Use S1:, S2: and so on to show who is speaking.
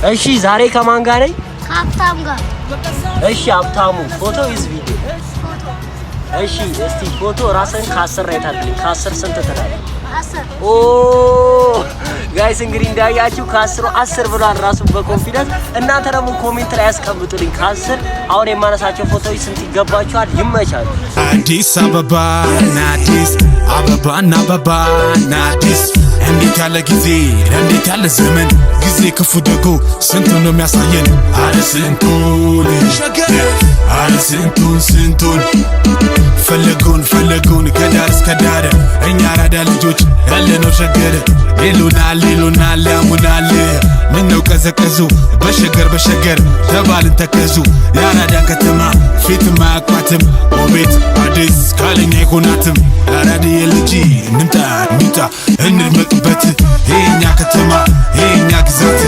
S1: እሺ ዛሬ ከማን ጋር ነኝ?
S2: ከሀብታም ጋር።
S1: እሺ ሀብታሙ ፎቶ ይዝ ቪዲዮ። እሺ እስቲ ፎቶ ራስን ከ10 ላይ ታድልኝ። ከ10 ስንት ትላለህ?
S2: 10።
S1: ኦ ጋይስ እንግዲህ እንዳያችሁ ከ10 10 ብሏል ራሱ በኮንፊደንስ። እናንተ ደግሞ ኮሜንት ላይ ያስቀምጡልኝ ከ10 አሁን የማነሳቸው ፎቶዎች ስንት ይገባችኋል? ይመቻሉ።
S3: አዲስ አበባ ናዲስ አበባ ናበባ ናዲስ እንዴት ያለ ጊዜ እንዴት ያለ ዘመን ጊዜ ክፉ ደጎ ስንቱን ነው የሚያሳየን። አረ ስንቱን አረ ስንቱን ፈለጉን ከዳር እስከ ዳር እኛ አራዳ ልጆች ያለነው ሸገር ይሉናል ያሙናል ምነው ቀዘቀዙ በሸገር ተባልን ተከዙ የአራዳን ከተማ ፊትም አያቋትም ውቤት አዲስ ካለኛ አይሆናትም። አራዳዬ ልጅ እንምጣ እንድመቅበት ይሄኛ ከተማ ይሄኛ ግዛት